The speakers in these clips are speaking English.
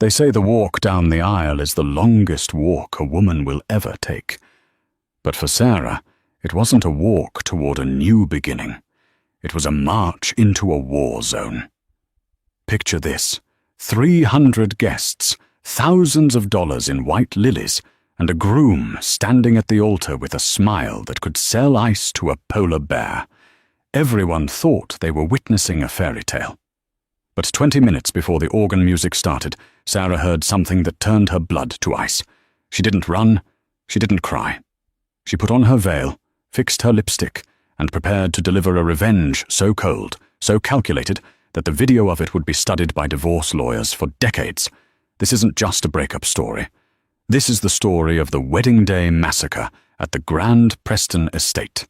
They say the walk down the aisle is the longest walk a woman will ever take. But for Sarah, it wasn't a walk toward a new beginning. It was a march into a war zone. Picture this: 300 guests, thousands of dollars in white lilies, and a groom standing at the altar with a smile that could sell ice to a polar bear. Everyone thought they were witnessing a fairy tale. But 20 minutes before the organ music started, Sarah heard something that turned her blood to ice. She didn't run, she didn't cry. She put on her veil, fixed her lipstick, and prepared to deliver a revenge so cold, so calculated, that the video of it would be studied by divorce lawyers for decades. This isn't just a breakup story. This is the story of the wedding day massacre at the Grand Preston estate.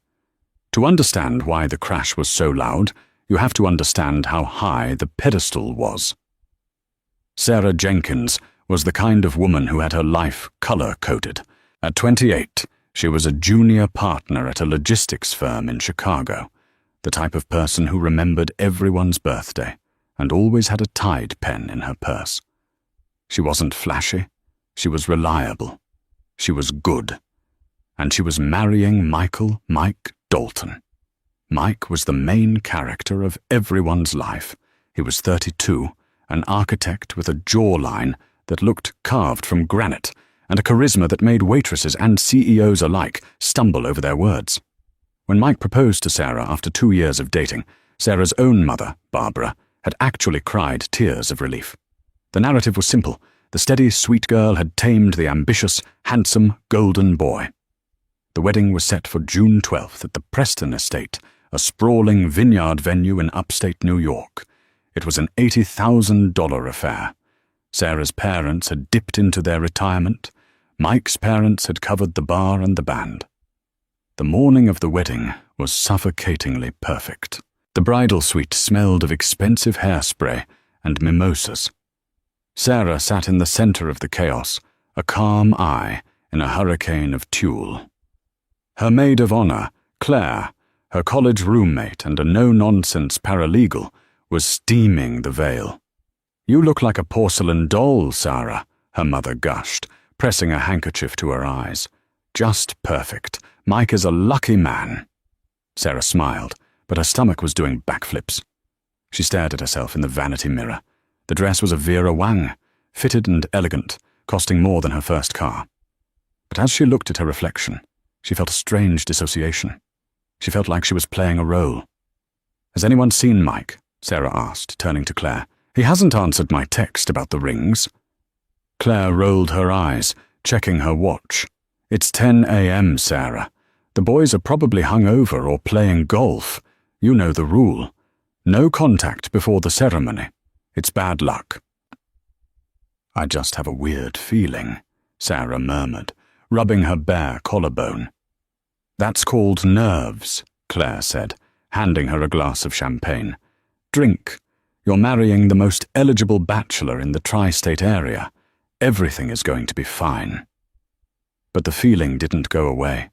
To understand why the crash was so loud, you have to understand how high the pedestal was. Sarah Jenkins was the kind of woman who had her life color-coded. At 28, she was a junior partner at a logistics firm in Chicago, the type of person who remembered everyone's birthday and always had a Tide pen in her purse. She wasn't flashy, she was reliable, she was good, and she was marrying Mike Dalton. Mike was the main character of everyone's life. He was 32, an architect with a jawline that looked carved from granite and a charisma that made waitresses and CEOs alike stumble over their words. When Mike proposed to Sarah after 2 years of dating, Sarah's own mother, Barbara, had actually cried tears of relief. The narrative was simple. The steady, sweet girl had tamed the ambitious, handsome, golden boy. The wedding was set for June 12th at the Preston estate, a sprawling vineyard venue in upstate New York. It was an $80,000 affair. Sarah's parents had dipped into their retirement. Mike's parents had covered the bar and the band. The morning of the wedding was suffocatingly perfect. The bridal suite smelled of expensive hairspray and mimosas. Sarah sat in the center of the chaos, a calm eye in a hurricane of tulle. Her maid of honor, Claire, her college roommate and a no-nonsense paralegal, was steaming the veil. "You look like a porcelain doll, Sarah," her mother gushed, pressing a handkerchief to her eyes. "Just perfect. Mike is a lucky man." Sarah smiled, but her stomach was doing backflips. She stared at herself in the vanity mirror. The dress was a Vera Wang, fitted and elegant, costing more than her first car. But as she looked at her reflection, she felt a strange dissociation. She felt like she was playing a role. "Has anyone seen Mike?" Sarah asked, turning to Claire. "He hasn't answered my text about the rings." Claire rolled her eyes, checking her watch. "It's 10 a.m., Sarah. The boys are probably hungover or playing golf. You know the rule. No contact before the ceremony. It's bad luck." "I just have a weird feeling," Sarah murmured, rubbing her bare collarbone. "That's called nerves," Claire said, handing her a glass of champagne. "Drink. You're marrying the most eligible bachelor in the tri-state area. Everything is going to be fine." But the feeling didn't go away.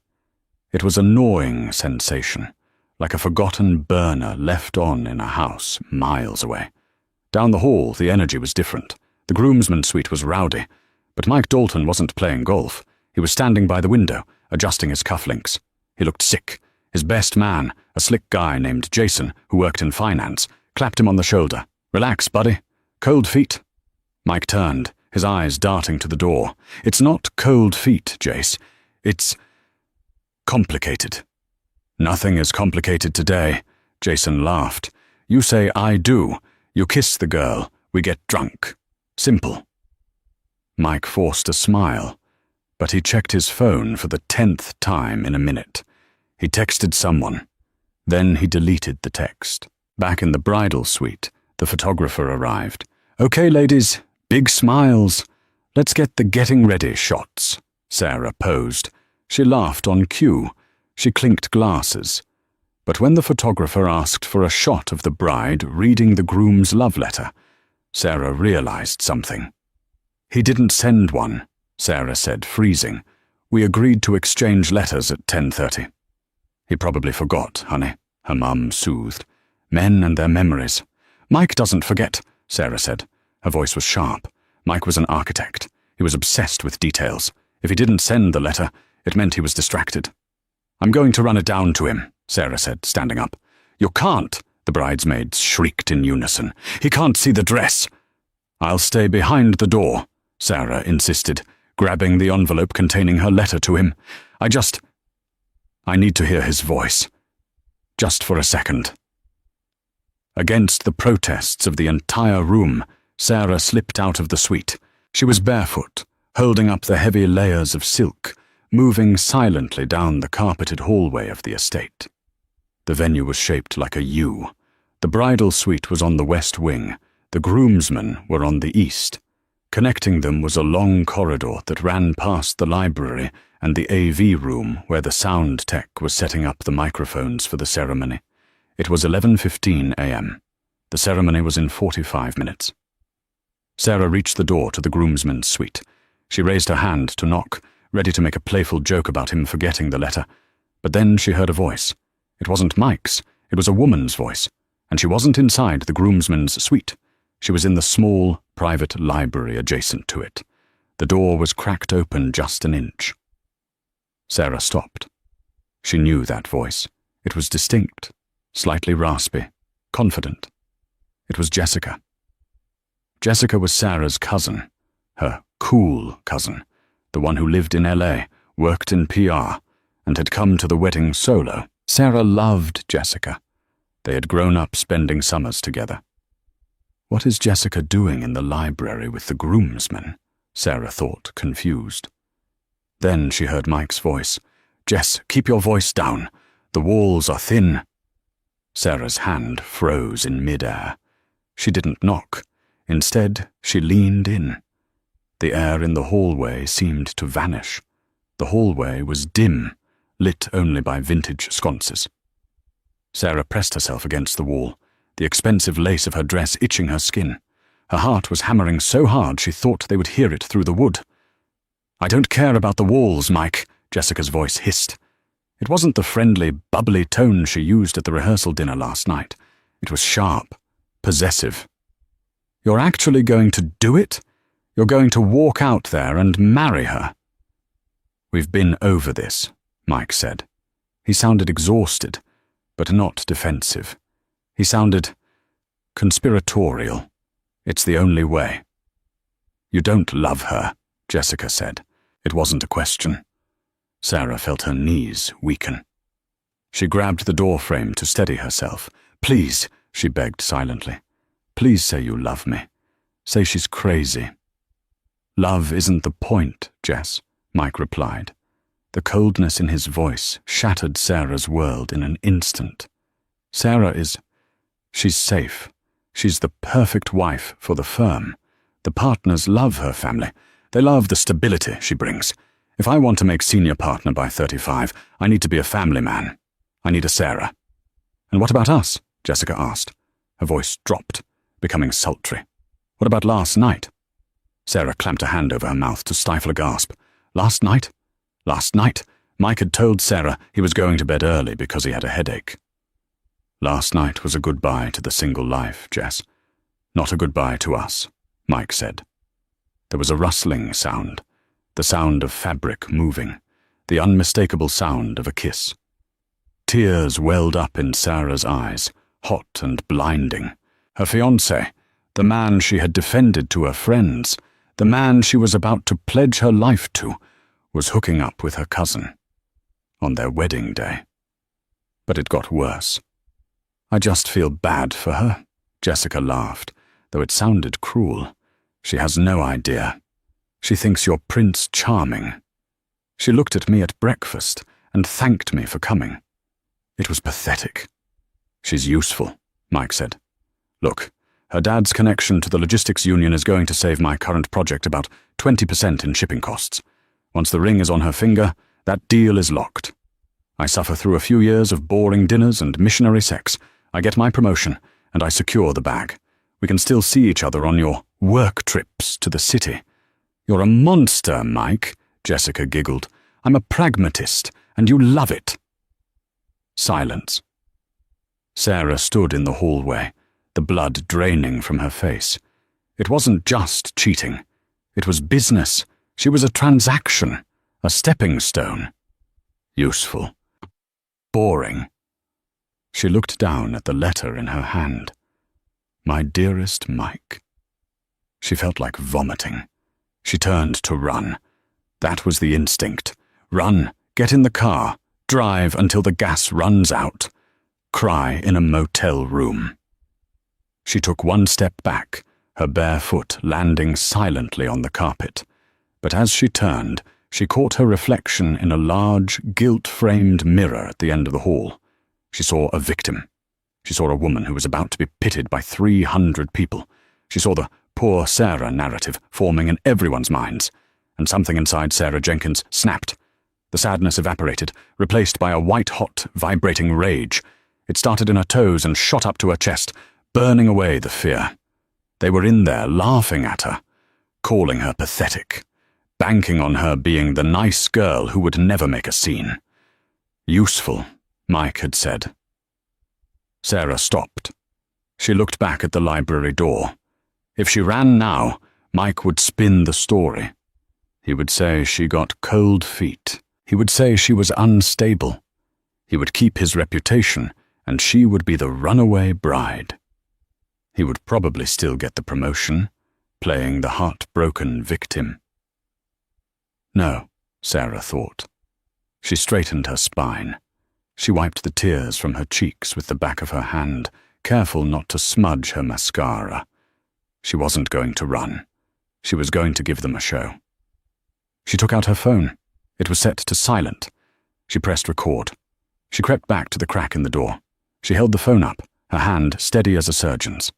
It was a gnawing sensation, like a forgotten burner left on in a house miles away. Down the hall, the energy was different. The groomsmen's suite was rowdy, but Mike Dalton wasn't playing golf. He was standing by the window, adjusting his cufflinks. He looked sick. His best man, a slick guy named Jason, who worked in finance, clapped him on the shoulder. "Relax, buddy. Cold feet." Mike turned, his eyes darting to the door. "It's not cold feet, Jace. It's complicated." "Nothing is complicated today," Jason laughed. "You say I do. You kiss the girl. We get drunk. Simple." Mike forced a smile, but he checked his phone for the 10th time in a minute. He texted someone. Then he deleted the text. Back in the bridal suite, the photographer arrived. "Okay, ladies, big smiles. Let's get the getting ready shots." Sarah posed. She laughed on cue. She clinked glasses. But when the photographer asked for a shot of the bride reading the groom's love letter, Sarah realized something. "He didn't send one," Sarah said, freezing. "We agreed to exchange letters at 10:30. "He probably forgot, honey," her mum soothed. "Men and their memories." "Mike doesn't forget," Sarah said. Her voice was sharp. Mike was an architect. He was obsessed with details. If he didn't send the letter, it meant he was distracted. "I'm going to run it down to him," Sarah said, standing up. "You can't," the bridesmaids shrieked in unison. "He can't see the dress." "I'll stay behind the door," Sarah insisted, grabbing the envelope containing her letter to him. I need to hear his voice. Just for a second." Against the protests of the entire room, Sarah slipped out of the suite. She was barefoot, holding up the heavy layers of silk, moving silently down the carpeted hallway of the estate. The venue was shaped like a U. The bridal suite was on the west wing. The groomsmen were on the east. Connecting them was a long corridor that ran past the library and the AV room where the sound tech was setting up the microphones for the ceremony. It was 11:15 a.m. The ceremony was in 45 minutes. Sarah reached the door to the groomsmen's suite. She raised her hand to knock, ready to make a playful joke about him forgetting the letter. But then she heard a voice. It wasn't Mike's, it was a woman's voice, and she wasn't inside the groomsmen's suite. She was in the small, private library adjacent to it. The door was cracked open just an inch. Sarah stopped. She knew that voice. It was distinct, slightly raspy, confident. It was Jessica. Jessica was Sarah's cousin, her cool cousin, the one who lived in LA, worked in PR, and had come to the wedding solo. Sarah loved Jessica. They had grown up spending summers together. What is Jessica doing in the library with the groomsmen? Sarah thought, confused. Then she heard Mike's voice. "Jess, keep your voice down. The walls are thin." Sarah's hand froze in mid-air. She didn't knock. Instead, she leaned in. The air in the hallway seemed to vanish. The hallway was dim, lit only by vintage sconces. Sarah pressed herself against the wall, the expensive lace of her dress itching her skin. Her heart was hammering so hard she thought they would hear it through the wood. "I don't care about the walls, Mike," Jessica's voice hissed. It wasn't the friendly, bubbly tone she used at the rehearsal dinner last night. It was sharp, possessive. "You're actually going to do it? You're going to walk out there and marry her?" "We've been over this," Mike said. He sounded exhausted, but not defensive. He sounded conspiratorial. "It's the only way." "You don't love her," Jessica said. It wasn't a question. Sarah felt her knees weaken. She grabbed the doorframe to steady herself. "Please," she begged silently. "Please say you love me. Say she's crazy." "Love isn't the point, Jess," Mike replied. The coldness in his voice shattered Sarah's world in an instant. She's safe. She's the perfect wife for the firm. The partners love her family. They love the stability she brings. If I want to make senior partner by 35, I need to be a family man. I need a Sarah. "And what about us?" Jessica asked. Her voice dropped, becoming sultry. "What about last night?" Sarah clamped a hand over her mouth to stifle a gasp. Last night? Last night, Mike had told Sarah he was going to bed early because he had a headache. "Last night was a goodbye to the single life, Jess. Not a goodbye to us," Mike said. There was a rustling sound, the sound of fabric moving, the unmistakable sound of a kiss. Tears welled up in Sarah's eyes, hot and blinding. Her fiancé, the man she had defended to her friends, the man she was about to pledge her life to, was hooking up with her cousin. On their wedding day. But it got worse. "I just feel bad for her," Jessica laughed, though it sounded cruel. "She has no idea. She thinks you're Prince Charming. She looked at me at breakfast and thanked me for coming. It was pathetic." "She's useful," Mike said. "Look, her dad's connection to the logistics union is going to save my current project about 20% in shipping costs. Once the ring is on her finger, that deal is locked. I suffer through a few years of boring dinners and missionary sex. I get my promotion, and I secure the bag. We can still see each other on your work trips to the city." "You're a monster, Mike," Jessica giggled. "I'm a pragmatist, and you love it." Silence. Sarah stood in the hallway, the blood draining from her face. It wasn't just cheating. It was business. She was a transaction, a stepping stone. Useful. Boring. She looked down at the letter in her hand. My dearest Mike. She felt like vomiting. She turned to run. That was the instinct. Run, get in the car, drive until the gas runs out. Cry in a motel room. She took one step back, her bare foot landing silently on the carpet. But as she turned, she caught her reflection in a large, gilt-framed mirror at the end of the hall. She saw a victim. She saw a woman who was about to be pitted by 300 people. She saw the poor Sarah narrative forming in everyone's minds, and something inside Sarah Jenkins snapped. The sadness evaporated, replaced by a white-hot, vibrating rage. It started in her toes and shot up to her chest, burning away the fear. They were in there laughing at her, calling her pathetic, banking on her being the nice girl who would never make a scene. Useful, Mike had said. Sarah stopped. She looked back at the library door. If she ran now, Mike would spin the story. He would say she got cold feet. He would say she was unstable. He would keep his reputation, and she would be the runaway bride. He would probably still get the promotion, playing the heartbroken victim. No, Sarah thought. She straightened her spine. She wiped the tears from her cheeks with the back of her hand, careful not to smudge her mascara. She wasn't going to run. She was going to give them a show. She took out her phone. It was set to silent. She pressed record. She crept back to the crack in the door. She held the phone up, her hand steady as a surgeon's.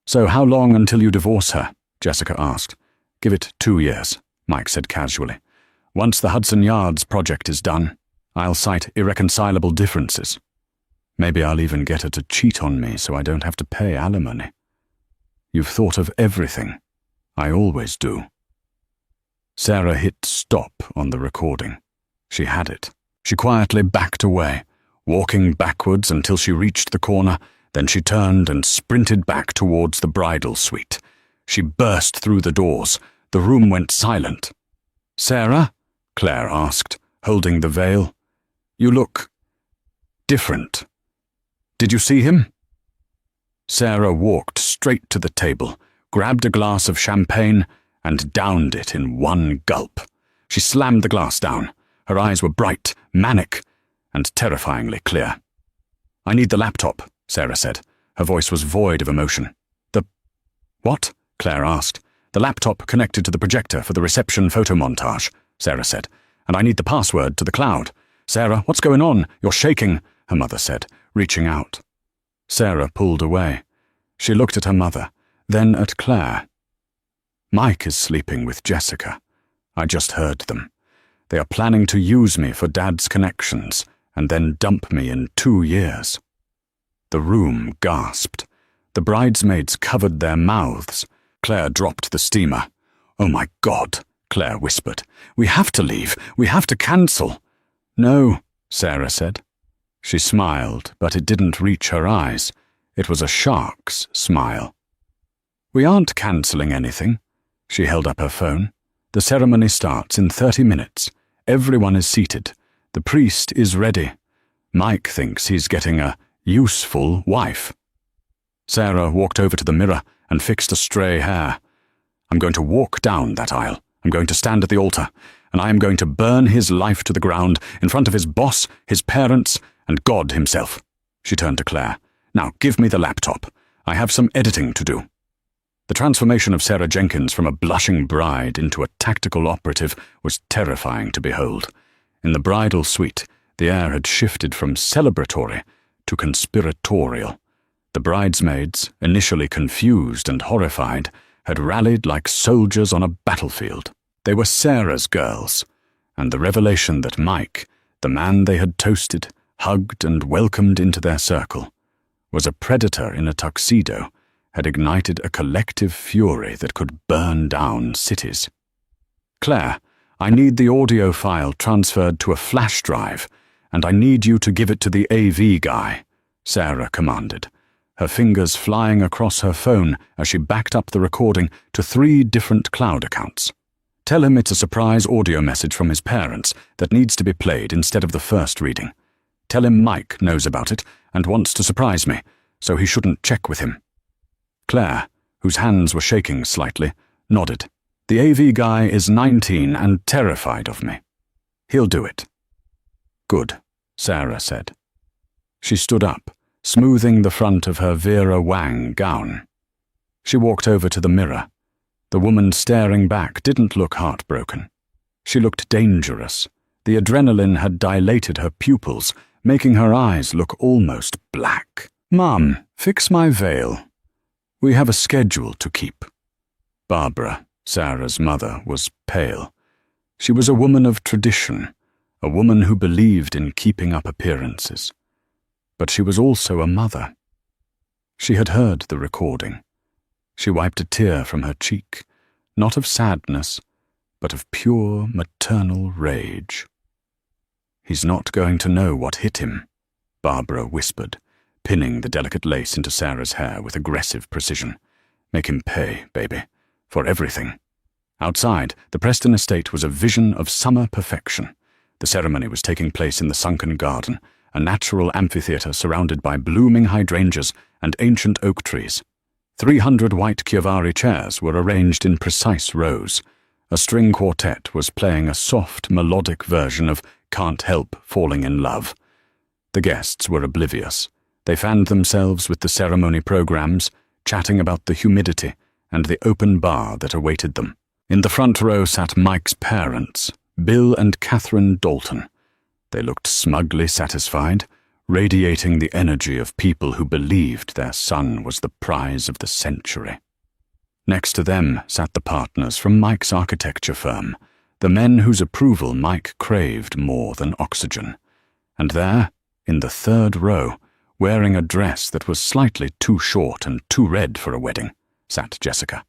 "So how long until you divorce her?" Jessica asked. "Give it 2 years," Mike said casually. "Once the Hudson Yards project is done, I'll cite irreconcilable differences. Maybe I'll even get her to cheat on me so I don't have to pay alimony. You've thought of everything. I always do." Sarah hit stop on the recording. She had it. She quietly backed away, walking backwards until she reached the corner. Then she turned and sprinted back towards the bridal suite. She burst through the doors. The room went silent. "Sarah?" Claire asked, holding the veil. "You look different. Did you see him?" Sarah walked straight to the table, grabbed a glass of champagne, and downed it in one gulp. She slammed the glass down. Her eyes were bright, manic, and terrifyingly clear. "I need the laptop," Sarah said. Her voice was void of emotion. "The what?" Claire asked. "The laptop connected to the projector for the reception photo montage," Sarah said. "And I need the password to the cloud." "Sarah, what's going on? You're shaking," her mother said, reaching out. Sarah pulled away. She looked at her mother, then at Claire. "Mike is sleeping with Jessica. I just heard them. They are planning to use me for Dad's connections and then dump me in 2 years." The room gasped. The bridesmaids covered their mouths. Claire dropped the steamer. "Oh my God," Claire whispered. "We have to leave. We have to cancel." "No," Sarah said. She smiled, but it didn't reach her eyes. It was a shark's smile. "We aren't cancelling anything." She held up her phone. "The ceremony starts in 30 minutes. Everyone is seated. The priest is ready. Mike thinks he's getting a useful wife." Sarah walked over to the mirror and fixed a stray hair. "I'm going to walk down that aisle. I'm going to stand at the altar, and I am going to burn his life to the ground in front of his boss, his parents, and God himself." She turned to Claire. "Now give me the laptop. I have some editing to do." The transformation of Sarah Jenkins from a blushing bride into a tactical operative was terrifying to behold. In the bridal suite, the air had shifted from celebratory to conspiratorial. The bridesmaids, initially confused and horrified, had rallied like soldiers on a battlefield. They were Sarah's girls, and the revelation that Mike, the man they had toasted, hugged and welcomed into their circle, was a predator in a tuxedo, had ignited a collective fury that could burn down cities. "Claire, I need the audio file transferred to a flash drive, and I need you to give it to the AV guy," Sarah commanded. her fingers flying across her phone as she backed up the recording to 3 different cloud accounts. Tell him it's a surprise audio message from his parents that needs to be played instead of the first reading. Tell him Mike knows about it and wants to surprise me, so he shouldn't check with him. Claire, whose hands were shaking slightly, nodded. The AV guy is 19 and terrified of me. He'll do it. Good, Sarah said. She stood up, smoothing the front of her Vera Wang gown. She walked over to the mirror. The woman staring back didn't look heartbroken. She looked dangerous. The adrenaline had dilated her pupils, making her eyes look almost black. Mum, fix my veil. We have a schedule to keep. Barbara, Sarah's mother, was pale. She was a woman of tradition, a woman who believed in keeping up appearances. But she was also a mother. She had heard the recording. She wiped a tear from her cheek, not of sadness, but of pure maternal rage. He's not going to know what hit him, Barbara whispered, pinning the delicate lace into Sarah's hair with aggressive precision. Make him pay, baby, for everything. Outside, the Preston estate was a vision of summer perfection. The ceremony was taking place in the sunken garden, a natural amphitheatre surrounded by blooming hydrangeas and ancient oak trees. 300 white Chiavari chairs were arranged in precise rows. A string quartet was playing a soft, melodic version of Can't Help Falling in Love. The guests were oblivious. They fanned themselves with the ceremony programs, chatting about the humidity and the open bar that awaited them. In the front row sat Mike's parents, Bill and Catherine Dalton. They looked smugly satisfied, radiating the energy of people who believed their son was the prize of the century. Next to them sat the partners from Mike's architecture firm, the men whose approval Mike craved more than oxygen. And there, in the third row, wearing a dress that was slightly too short and too red for a wedding, sat Jessica.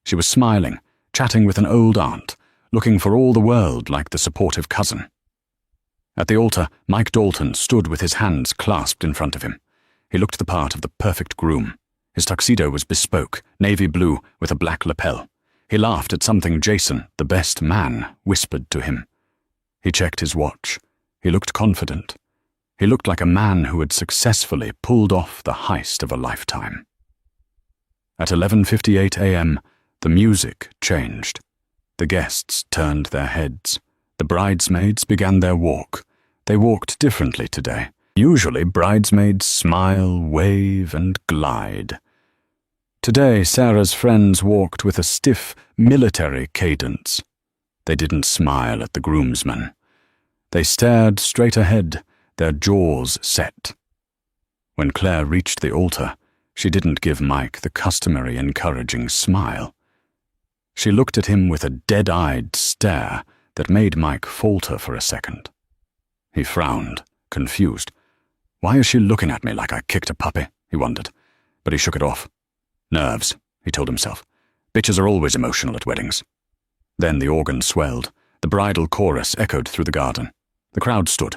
She was smiling, chatting with an old aunt, looking for all the world like the supportive cousin. At the altar, Mike Dalton stood with his hands clasped in front of him. He looked the part of the perfect groom. His tuxedo was bespoke, navy blue with a black lapel. He laughed at something Jason, the best man, whispered to him. He checked his watch. He looked confident. He looked like a man who had successfully pulled off the heist of a lifetime. At 11:58 a.m., the music changed. The guests turned their heads. The bridesmaids began their walk. They walked differently today. Usually, bridesmaids smile, wave, and glide. Today, Sarah's friends walked with a stiff, military cadence. They didn't smile at the groomsmen. They stared straight ahead, their jaws set. When Claire reached the altar, she didn't give Mike the customary encouraging smile. She looked at him with a dead-eyed stare that made Mike falter for a second. He frowned, confused. Why is she looking at me like I kicked a puppy? He wondered, but he shook it off. Nerves, he told himself. Bitches are always emotional at weddings. Then the organ swelled. The bridal chorus echoed through the garden. The crowd stood.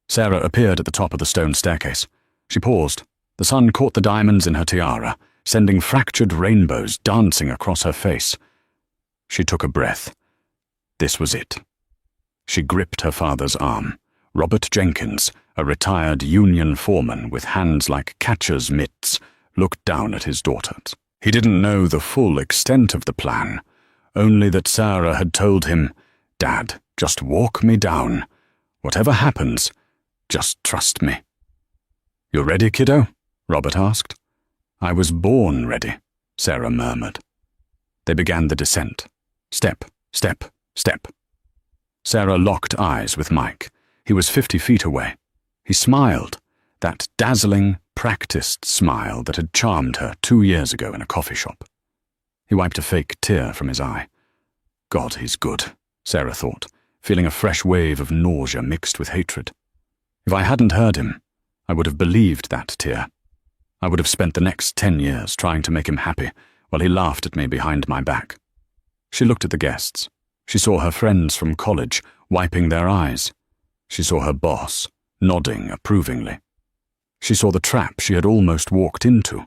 Sarah appeared at the top of the stone staircase. She paused. The sun caught the diamonds in her tiara, sending fractured rainbows dancing across her face. She took a breath. This was it. She gripped her father's arm. Robert Jenkins, a retired union foreman with hands like catcher's mitts, looked down at his daughters. He didn't know the full extent of the plan, only that Sarah had told him, "Dad, just walk me down. Whatever happens, just trust me." "You ready, kiddo?" Robert asked. "I was born ready," Sarah murmured. They began the descent. Step, step, step. Sarah locked eyes with Mike. He was 50 feet away. He smiled, that dazzling, practiced smile that had charmed her 2 years ago in a coffee shop. He wiped a fake tear from his eye. God, he's good, Sarah thought, feeling a fresh wave of nausea mixed with hatred. If I hadn't heard him, I would have believed that tear. I would have spent the next 10 years trying to make him happy while he laughed at me behind my back. She looked at the guests. She saw her friends from college wiping their eyes. She saw her boss nodding approvingly. She saw the trap she had almost walked into.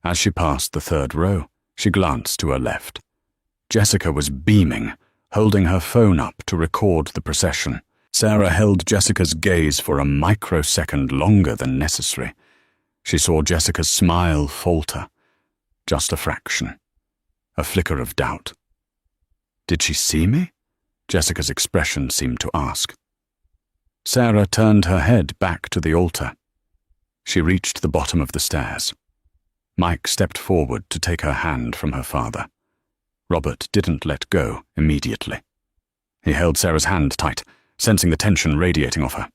As she passed the third row, she glanced to her left. Jessica was beaming, holding her phone up to record the procession. Sarah held Jessica's gaze for a microsecond longer than necessary. She saw Jessica's smile falter. Just a fraction. A flicker of doubt. Did she see me? Jessica's expression seemed to ask. Sarah turned her head back to the altar. She reached the bottom of the stairs. Mike stepped forward to take her hand from her father. Robert didn't let go immediately. He held Sarah's hand tight, sensing the tension radiating off her.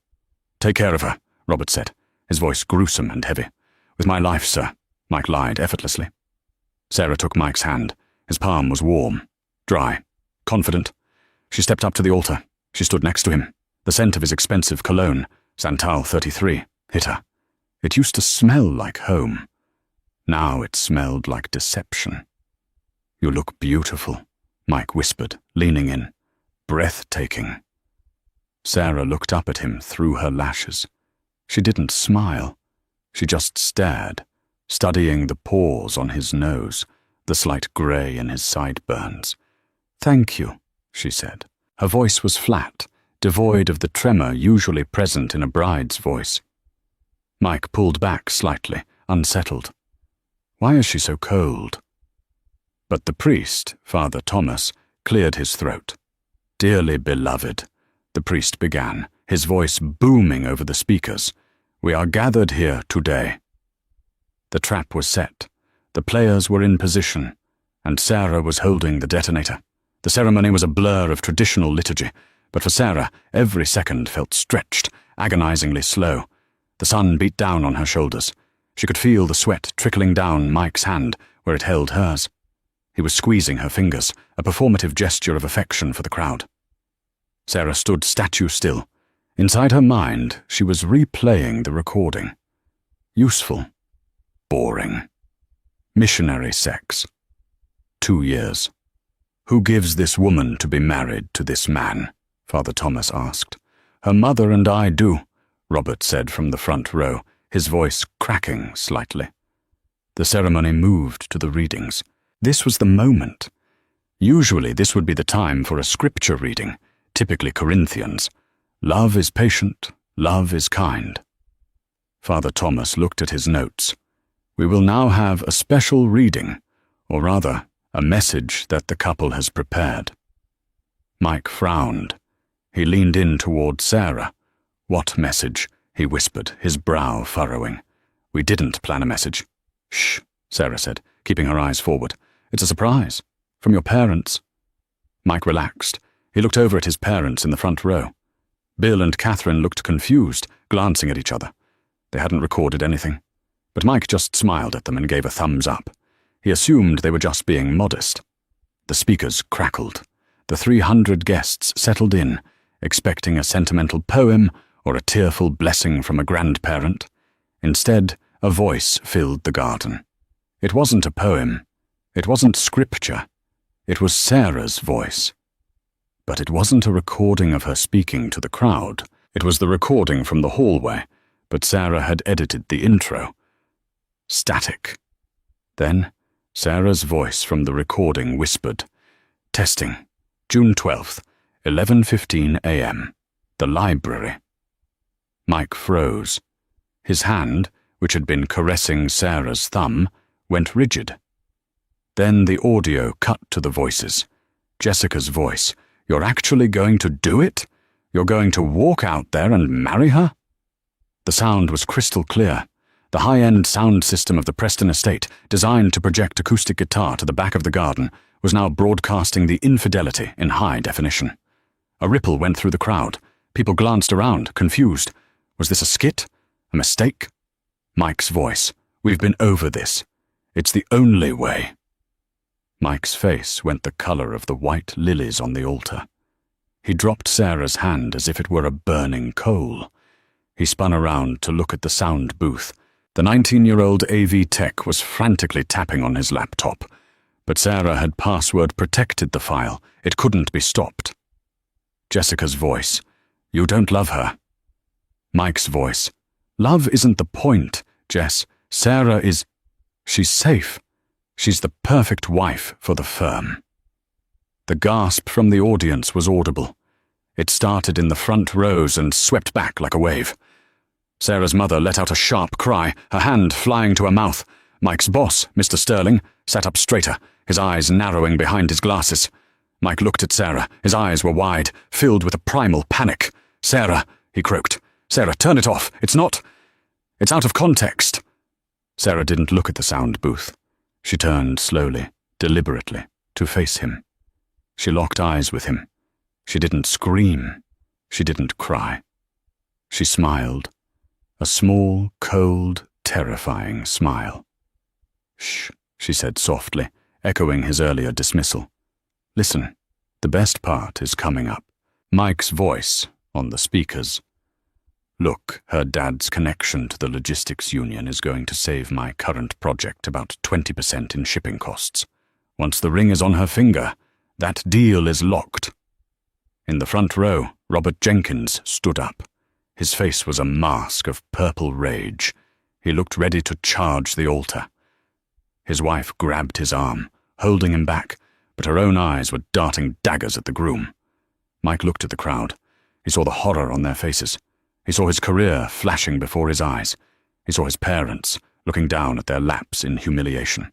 "Take care of her," Robert said, his voice gruesome and heavy. "With my life, sir," Mike lied effortlessly. Sarah took Mike's hand. His palm was warm, dry, confident. She stepped up to the altar. She stood next to him. The scent of his expensive cologne, Santal 33, hit her. It used to smell like home. Now it smelled like deception. "You look beautiful," Mike whispered, leaning in. "Breathtaking." Sarah looked up at him through her lashes. She didn't smile. She just stared, studying the pores on his nose, the slight grey in his sideburns. "Thank you," she said. Her voice was flat, devoid of the tremor usually present in a bride's voice. Mike pulled back slightly, unsettled. Why is she so cold? But the priest, Father Thomas, cleared his throat. "Dearly beloved," the priest began, his voice booming over the speakers, "we are gathered here today." The trap was set. The players were in position, and Sarah was holding the detonator. The ceremony was a blur of traditional liturgy, but for Sarah, every second felt stretched, agonizingly slow. The sun beat down on her shoulders. She could feel the sweat trickling down Mike's hand where it held hers. He was squeezing her fingers, a performative gesture of affection for the crowd. Sarah stood statue still. Inside her mind, she was replaying the recording. Useful. Boring. Missionary sex. 2 years. "Who gives this woman to be married to this man?" Father Thomas asked. "Her mother and I do," Robert said from the front row, his voice cracking slightly. The ceremony moved to the readings. This was the moment. Usually this would be the time for a scripture reading, typically Corinthians. Love is patient, love is kind. Father Thomas looked at his notes. "We will now have a special reading, or rather, a message that the couple has prepared." Mike frowned. He leaned in toward Sarah. "What message?" he whispered, his brow furrowing. "We didn't plan a message." "Shh," Sarah said, keeping her eyes forward. "It's a surprise. From your parents." Mike relaxed. He looked over at his parents in the front row. Bill and Catherine looked confused, glancing at each other. They hadn't recorded anything. But Mike just smiled at them and gave a thumbs up. He assumed they were just being modest. The speakers crackled. The 300 guests settled in, expecting a sentimental poem or a tearful blessing from a grandparent. Instead, a voice filled the garden. It wasn't a poem. It wasn't scripture. It was Sarah's voice. But it wasn't a recording of her speaking to the crowd. It was the recording from the hallway, but Sarah had edited the intro. Static. Then, Sarah's voice from the recording whispered, "Testing. June 12th, 11:15 a.m. The library." Mike froze. His hand, which had been caressing Sarah's thumb, went rigid. Then the audio cut to the voices. Jessica's voice. "You're actually going to do it? You're going to walk out there and marry her?" The sound was crystal clear. The high-end sound system of the Preston estate, designed to project acoustic guitar to the back of the garden, was now broadcasting the infidelity in high definition. A ripple went through the crowd. People glanced around, confused. Was this a skit? A mistake? Mike's voice. "We've been over this. It's the only way." Mike's face went the color of the white lilies on the altar. He dropped Sarah's hand as if it were a burning coal. He spun around to look at the sound booth. The 19-year-old AV tech was frantically tapping on his laptop, but Sarah had password-protected the file. It couldn't be stopped. Jessica's voice. "You don't love her." Mike's voice. Love isn't the point, Jess. Sarah is... She's safe. She's the perfect wife for the firm. The gasp from the audience was audible. It started in the front rows and swept back like a wave. Sarah's mother let out a sharp cry, her hand flying to her mouth. Mike's boss, Mr. Sterling, sat up straighter, his eyes narrowing behind his glasses. Mike looked at Sarah. His eyes were wide, filled with a primal panic. "Sarah," he croaked. "Sarah, turn it off. It's out of context." Sarah didn't look at the sound booth. She turned slowly, deliberately, to face him. She locked eyes with him. She didn't scream. She didn't cry. She smiled. A small, cold, terrifying smile. "Shh," she said softly, echoing his earlier dismissal. "Listen, the best part is coming up." Mike's voice on the speakers. "Look, her dad's connection to the logistics union is going to save my current project about 20% in shipping costs. Once the ring is on her finger, that deal is locked." In the front row, Robert Jenkins stood up. His face was a mask of purple rage. He looked ready to charge the altar. His wife grabbed his arm, holding him back, but her own eyes were darting daggers at the groom. Mike looked at the crowd. He saw the horror on their faces. He saw his career flashing before his eyes. He saw his parents looking down at their laps in humiliation.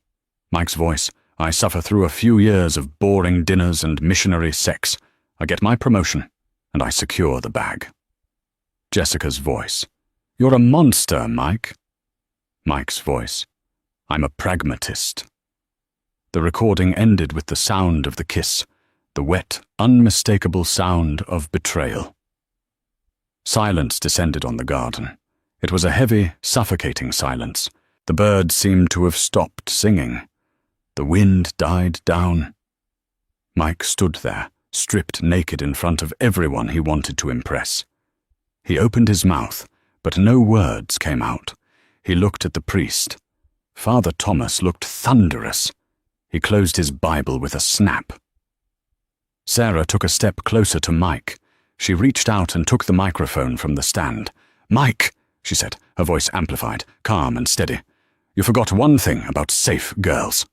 Mike's voice: "I suffer through a few years of boring dinners and missionary sex. I get my promotion, and I secure the bag." Jessica's voice: "You're a monster, Mike." Mike's voice: "I'm a pragmatist." The recording ended with the sound of the kiss, the wet, unmistakable sound of betrayal. Silence descended on the garden. It was a heavy, suffocating silence. The birds seemed to have stopped singing. The wind died down. Mike stood there, stripped naked in front of everyone he wanted to impress. He opened his mouth, but no words came out. He looked at the priest. Father Thomas looked thunderous. He closed his Bible with a snap. Sarah took a step closer to Mike. She reached out and took the microphone from the stand. "Mike," she said, her voice amplified, calm and steady. "You forgot one thing about safe girls."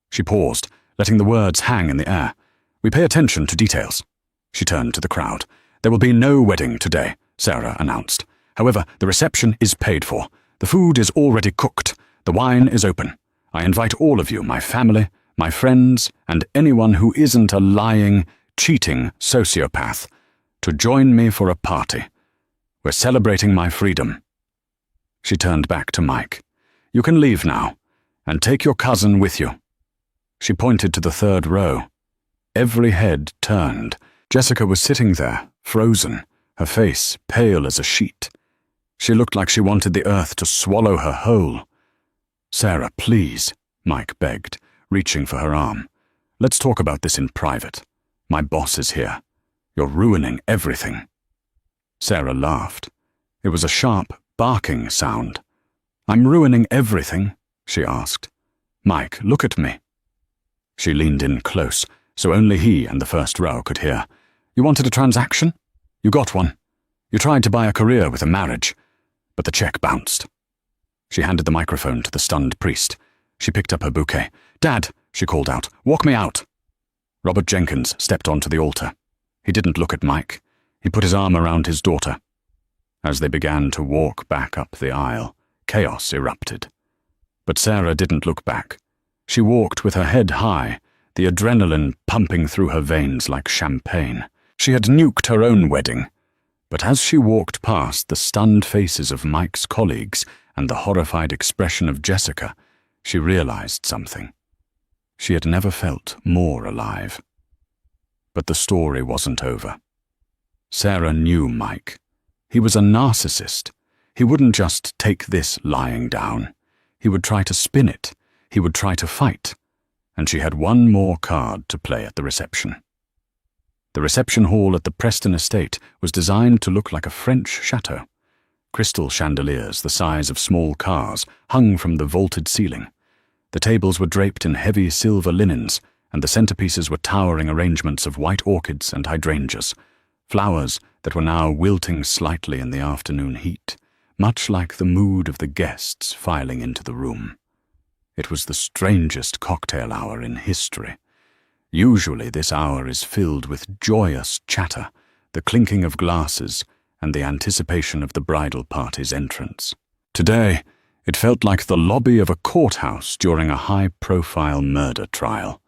She paused, letting the words hang in the air. "We pay attention to details." She turned to the crowd. "There will be no wedding today," Sarah announced. "However, the reception is paid for. The food is already cooked. The wine is open. I invite all of you, my family, my friends, and anyone who isn't a lying, cheating sociopath, to join me for a party. We're celebrating my freedom." She turned back to Mike. "You can leave now, and take your cousin with you." She pointed to the third row. Every head turned. Jessica was sitting there, frozen, her face pale as a sheet. She looked like she wanted the earth to swallow her whole. "Sarah, please," Mike begged, reaching for her arm. "Let's talk about this in private. My boss is here. You're ruining everything." Sarah laughed. It was a sharp, barking sound. "I'm ruining everything?" she asked. "Mike, look at me." She leaned in close, so only he and the first row could hear. "You wanted a transaction? You got one. You tried to buy a career with a marriage, but the check bounced." She handed the microphone to the stunned priest. She picked up her bouquet. "Dad," she called out, "walk me out." Robert Jenkins stepped onto the altar. He didn't look at Mike. He put his arm around his daughter. As they began to walk back up the aisle, chaos erupted. But Sarah didn't look back. She walked with her head high, the adrenaline pumping through her veins like champagne. She had nuked her own wedding. But as she walked past the stunned faces of Mike's colleagues and the horrified expression of Jessica, she realized something. She had never felt more alive. But the story wasn't over. Sarah knew Mike. He was a narcissist. He wouldn't just take this lying down. He would try to spin it. He would try to fight. And she had one more card to play at the reception. The reception hall at the Preston estate was designed to look like a French chateau. Crystal chandeliers the size of small cars hung from the vaulted ceiling. The tables were draped in heavy silver linens, and the centerpieces were towering arrangements of white orchids and hydrangeas, flowers that were now wilting slightly in the afternoon heat. much like the mood of the guests filing into the room. It was the strangest cocktail hour in history. Usually this hour is filled with joyous chatter, the clinking of glasses, and the anticipation of the bridal party's entrance. Today, it felt like the lobby of a courthouse during a high-profile murder trial.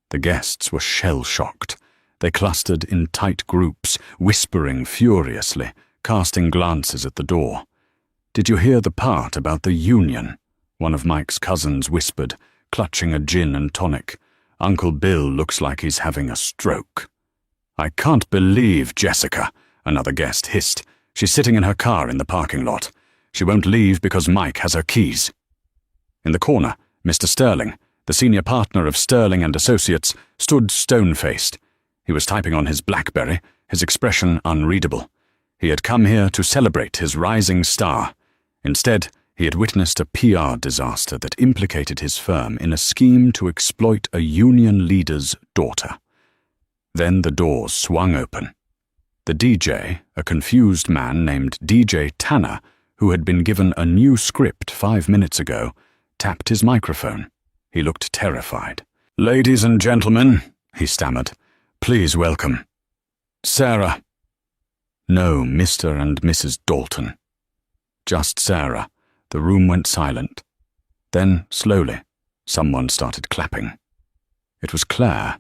The guests were shell-shocked. They clustered in tight groups, whispering furiously, casting glances at the door. "Did you hear the part about the union?" one of Mike's cousins whispered, clutching a gin and tonic. "Uncle Bill looks like he's having a stroke." "I can't believe Jessica," another guest hissed. "She's sitting in her car in the parking lot. She won't leave because Mike has her keys." In the corner, Mr. Sterling, the senior partner of Sterling and Associates, stood stone-faced. He was typing on his BlackBerry, his expression unreadable. He had come here to celebrate his rising star. Instead, he had witnessed a PR disaster that implicated his firm in a scheme to exploit a union leader's daughter. Then the doors swung open. The DJ, a confused man named DJ Tanner, who had been given a new script 5 minutes ago, tapped his microphone. He looked terrified. "Ladies and gentlemen," he stammered, "please welcome Sarah." No Mr. and Mrs. Dalton. Just Sarah. The room went silent. Then, slowly, someone started clapping. It was Claire.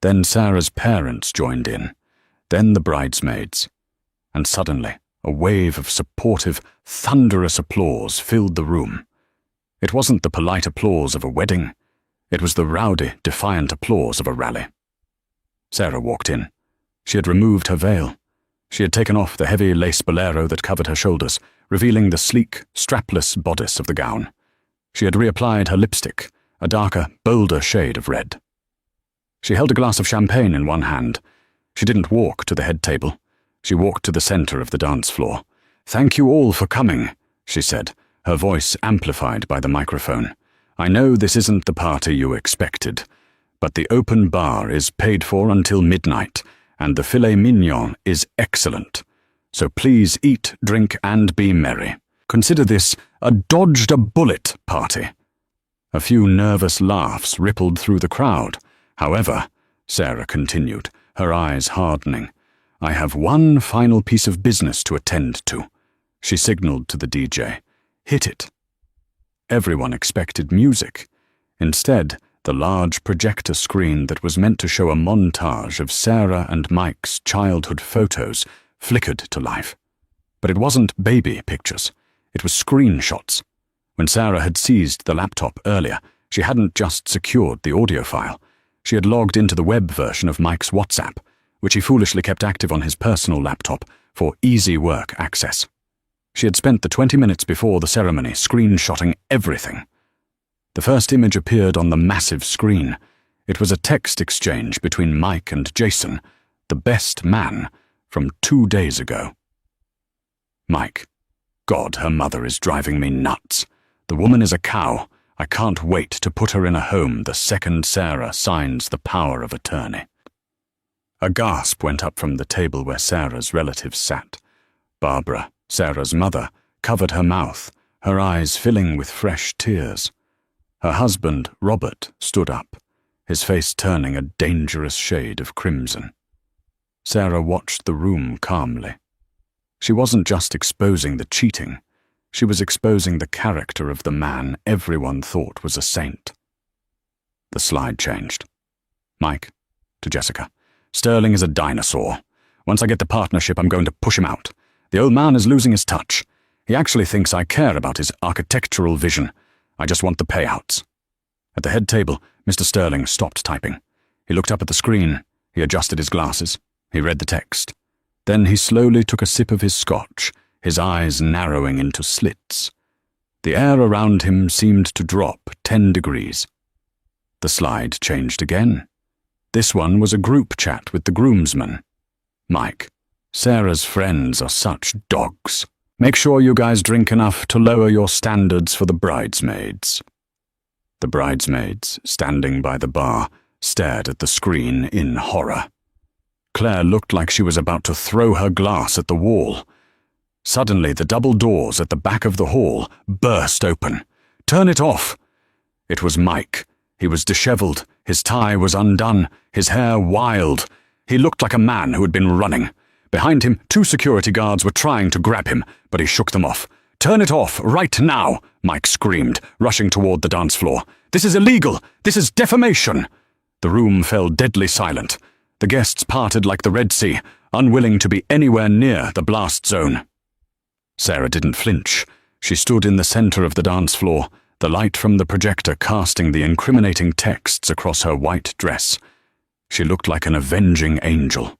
Then Sarah's parents joined in. Then the bridesmaids. And suddenly, a wave of supportive, thunderous applause filled the room. It wasn't the polite applause of a wedding. It was the rowdy, defiant applause of a rally. Sarah walked in. She had removed her veil. She had taken off the heavy lace bolero that covered her shoulders, revealing the sleek, strapless bodice of the gown. She had reapplied her lipstick, a darker, bolder shade of red. She held a glass of champagne in one hand. She didn't walk to the head table. She walked to the center of the dance floor. "Thank you all for coming," she said, her voice amplified by the microphone. "I know this isn't the party you expected, but the open bar is paid for until midnight, and the filet mignon is excellent. So please eat, drink, and be merry. Consider this a dodged-a-bullet party." A few nervous laughs rippled through the crowd. "However," Sarah continued, her eyes hardening, "I have one final piece of business to attend to." She signaled to the DJ. "Hit it." Everyone expected music. Instead, the large projector screen that was meant to show a montage of Sarah and Mike's childhood photos flickered to life. But it wasn't baby pictures. It was screenshots. When Sarah had seized the laptop earlier, she hadn't just secured the audio file. She had logged into the web version of Mike's WhatsApp, which he foolishly kept active on his personal laptop for easy work access. She had spent the 20 minutes before the ceremony screenshotting everything. The first image appeared on the massive screen. It was a text exchange between Mike and Jason, the best man, from 2 days ago. "Mike, God, her mother is driving me nuts. The woman is a cow. I can't wait to put her in a home the second Sarah signs the power of attorney." A gasp went up from the table where Sarah's relatives sat. Barbara, Sarah's mother, covered her mouth, her eyes filling with fresh tears. Her husband, Robert, stood up, his face turning a dangerous shade of crimson. Sarah watched the room calmly. She wasn't just exposing the cheating. She was exposing the character of the man everyone thought was a saint. The slide changed. "Mike," to Jessica, "Sterling is a dinosaur. Once I get the partnership, I'm going to push him out. The old man is losing his touch. He actually thinks I care about his architectural vision. I just want the payouts." At the head table, Mr. Sterling stopped typing. He looked up at the screen. He adjusted his glasses. He read the text. Then he slowly took a sip of his scotch, his eyes narrowing into slits. The air around him seemed to drop 10 degrees. The slide changed again. This one was a group chat with the groomsmen. "Mike, Sarah's friends are such dogs. Make sure you guys drink enough to lower your standards for the bridesmaids." The bridesmaids, standing by the bar, stared at the screen in horror. Claire looked like she was about to throw her glass at the wall. Suddenly, the double doors at the back of the hall burst open. "Turn it off!" It was Mike. He was disheveled, his tie was undone, his hair wild. He looked like a man who had been running. Behind him, 2 security guards were trying to grab him, but he shook them off. "Turn it off, right now!" Mike screamed, rushing toward the dance floor. "This is illegal! This is defamation!" The room fell deadly silent. The guests parted like the Red Sea, unwilling to be anywhere near the blast zone. Sarah didn't flinch. She stood in the center of the dance floor, the light from the projector casting the incriminating texts across her white dress. She looked like an avenging angel.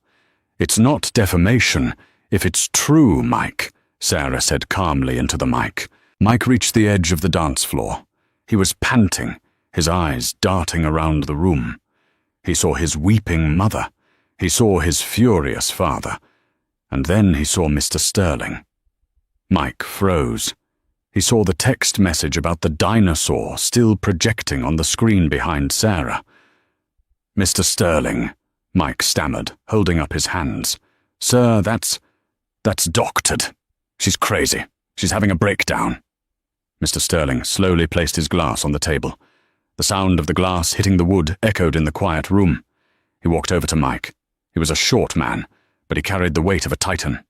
"It's not defamation, if it's true, Mike," Sarah said calmly into the mic. Mike reached the edge of the dance floor. He was panting, his eyes darting around the room. He saw his weeping mother. He saw his furious father. And then he saw Mr. Sterling. Mike froze. He saw the text message about the dinosaur still projecting on the screen behind Sarah. "Mr. Sterling," Mike stammered, holding up his hands. "Sir, that's doctored. She's crazy. She's having a breakdown." Mr. Sterling slowly placed his glass on the table. The sound of the glass hitting the wood echoed in the quiet room. He walked over to Mike. He was a short man, but he carried the weight of a titan.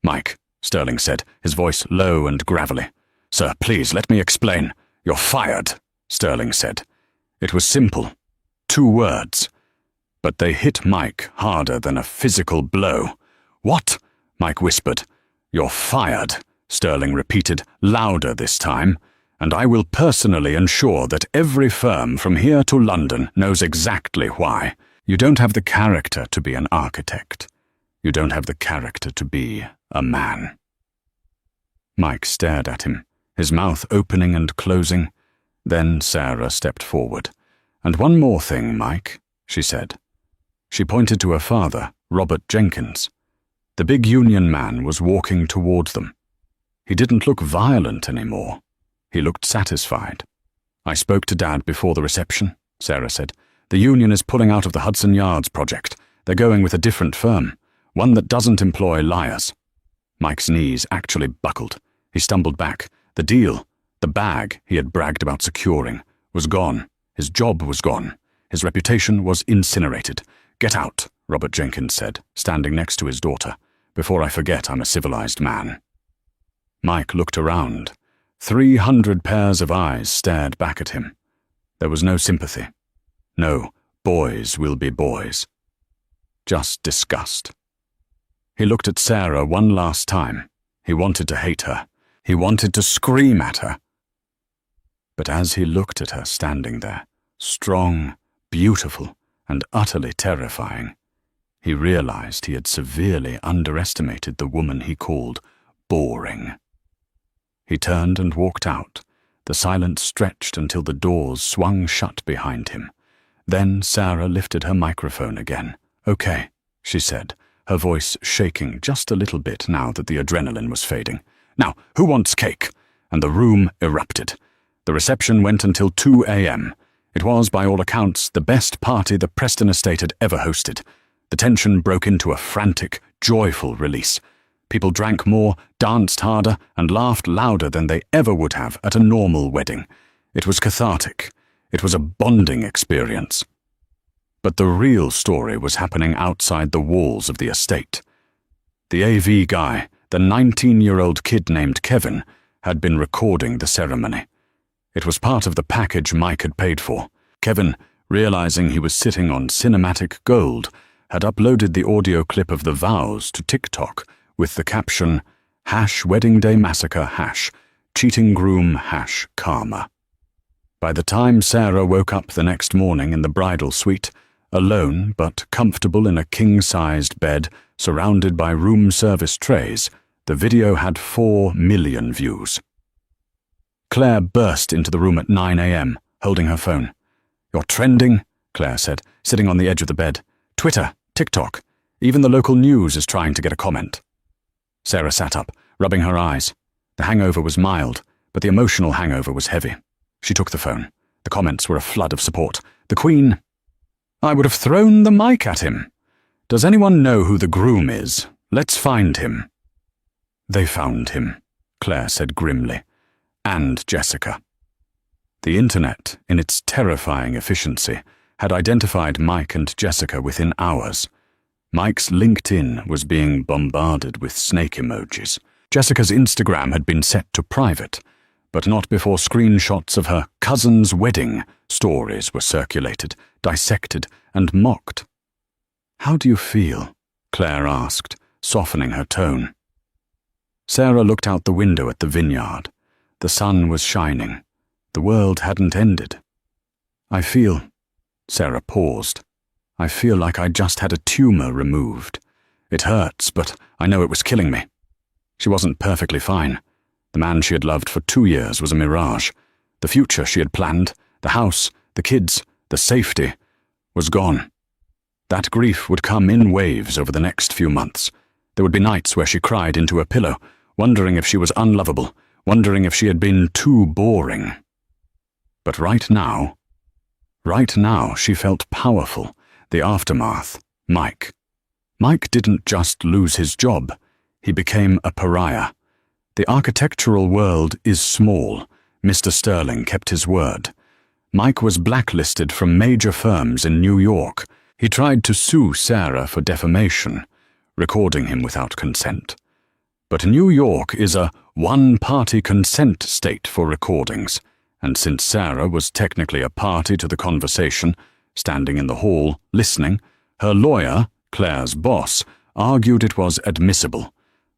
"Mike," Sterling said, his voice low and gravelly. "Sir, please, let me explain." "You're fired," Sterling said. It was simple. 2 words. But they hit Mike harder than a physical blow. "What?" Mike whispered. "You're fired," Sterling repeated, louder this time. "And I will personally ensure that every firm from here to London knows exactly why. You don't have the character to be an architect. You don't have the character to be a man." Mike stared at him, his mouth opening and closing. Then Sarah stepped forward. "And one more thing, Mike," she said. She pointed to her father, Robert Jenkins. The big union man was walking toward them. He didn't look violent anymore. He looked satisfied. "I spoke to Dad before the reception," Sarah said. "The union is pulling out of the Hudson Yards project. They're going with a different firm, one that doesn't employ liars." Mike's knees actually buckled. He stumbled back. The deal, the bag he had bragged about securing, was gone. His job was gone. His reputation was incinerated. "Get out," Robert Jenkins said, standing next to his daughter. "Before I forget I'm a civilized man." Mike looked around. 300 pairs of eyes stared back at him. There was no sympathy. No, boys will be boys. Just disgust. He looked at Sarah one last time. He wanted to hate her. He wanted to scream at her. But as he looked at her standing there, strong, beautiful, and utterly terrifying, he realized he had severely underestimated the woman he called boring. He turned and walked out. The silence stretched until the doors swung shut behind him. Then Sarah lifted her microphone again. "Okay," she said, her voice shaking just a little bit now that the adrenaline was fading. "Now, who wants cake?" And the room erupted. The reception went until 2 a.m. It was, by all accounts, the best party the Preston estate had ever hosted. The tension broke into a frantic, joyful release. People drank more, danced harder, and laughed louder than they ever would have at a normal wedding. It was cathartic. It was a bonding experience. But the real story was happening outside the walls of the estate. The AV guy, the 19-year-old kid named Kevin, had been recording the ceremony. It was part of the package Mike had paid for. Kevin, realizing he was sitting on cinematic gold, had uploaded the audio clip of the vows to TikTok with the caption, #Wedding Day Massacre, #Cheating Groom, #Karma. By the time Sarah woke up the next morning in the bridal suite, alone but comfortable in a king-sized bed surrounded by room service trays, the video had 4 million views. Claire burst into the room at 9 a.m., holding her phone. "You're trending," Claire said, sitting on the edge of the bed. "Twitter, TikTok, even the local news is trying to get a comment." Sarah sat up, rubbing her eyes. The hangover was mild, but the emotional hangover was heavy. She took the phone. The comments were a flood of support. The Queen... "I would have thrown the mic at him. Does anyone know who the groom is? Let's find him." They found him, Claire said grimly, and Jessica. The internet, in its terrifying efficiency, had identified Mike and Jessica within hours. Mike's LinkedIn was being bombarded with snake emojis. Jessica's Instagram had been set to private, but not before screenshots of her cousin's wedding stories were circulated, dissected, and mocked. "How do you feel?" Claire asked, softening her tone. Sarah looked out the window at the vineyard. The sun was shining. The world hadn't ended. "I feel—" Sarah paused. "I feel like I just had a tumor removed. It hurts, but I know it was killing me." She wasn't perfectly fine. The man she had loved for 2 years was a mirage. The future she had planned, the house, the kids, the safety, was gone. That grief would come in waves over the next few months. There would be nights where she cried into a pillow, wondering if she was unlovable, wondering if she had been too boring. But right now, she felt powerful. The aftermath, Mike. Mike didn't just lose his job. He became a pariah. The architectural world is small. Mr. Sterling kept his word. Mike was blacklisted from major firms in New York. He tried to sue Sarah for defamation, recording him without consent. But New York is a one-party consent state for recordings, and since Sarah was technically a party to the conversation, standing in the hall, listening, her lawyer, Claire's boss, argued it was admissible.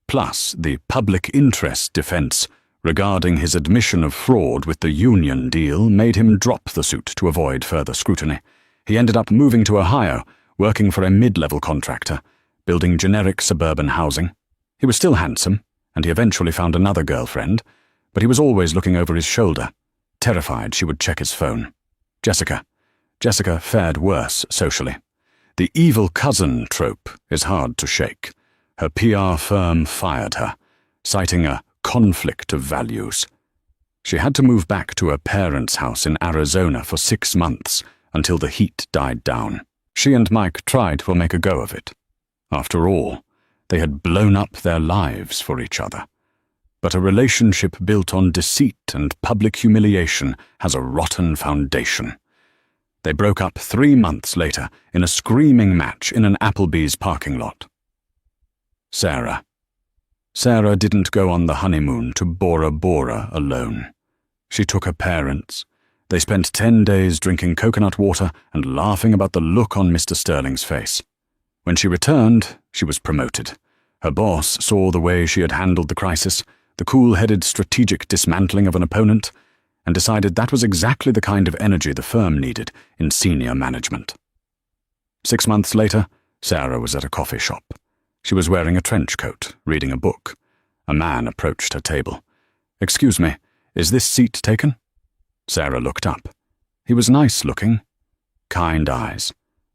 Plus, the public interest defense regarding his admission of fraud with the union deal made him drop the suit to avoid further scrutiny. He ended up moving to Ohio, working for a mid-level contractor, building generic suburban housing. He was still handsome, and he eventually found another girlfriend, but he was always looking over his shoulder, terrified she would check his phone. Jessica fared worse socially. The evil cousin trope is hard to shake. Her PR firm fired her, citing a conflict of values. She had to move back to her parents' house in Arizona for 6 months until the heat died down. She and Mike tried to make a go of it. After all, they had blown up their lives for each other. But a relationship built on deceit and public humiliation has a rotten foundation. They broke up 3 months later in a screaming match in an Applebee's parking lot. Sarah didn't go on the honeymoon to Bora Bora alone. She took her parents. They spent 10 days drinking coconut water and laughing about the look on Mr. Sterling's face. When she returned, she was promoted. Her boss saw the way she had handled the crisis, the cool-headed strategic dismantling of an opponent, and decided that was exactly the kind of energy the firm needed in senior management. 6 months later, Sarah was at a coffee shop. She was wearing a trench coat, reading a book. A man approached her table. "Excuse me, is this seat taken?" Sarah looked up. He was nice-looking. Kind eyes.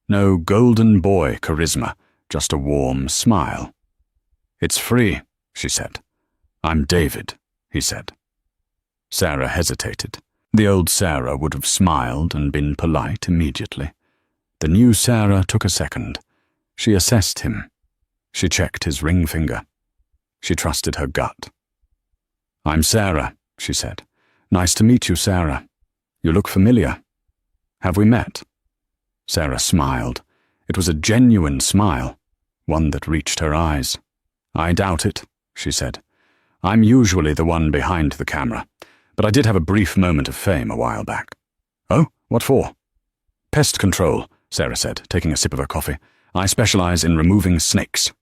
No golden boy charisma, just a warm smile. "It's free," she said. "I'm David," he said. Sarah hesitated. The old Sarah would have smiled and been polite immediately. The new Sarah took a second. She assessed him. She checked his ring finger. She trusted her gut. "I'm Sarah," she said. "Nice to meet you, Sarah. You look familiar. Have we met?" Sarah smiled. It was a genuine smile, one that reached her eyes. "I doubt it," she said. "I'm usually the one behind the camera, but I did have a brief moment of fame a while back." "Oh, what for?" "Pest control," Sarah said, taking a sip of her coffee. "I specialize in removing snakes."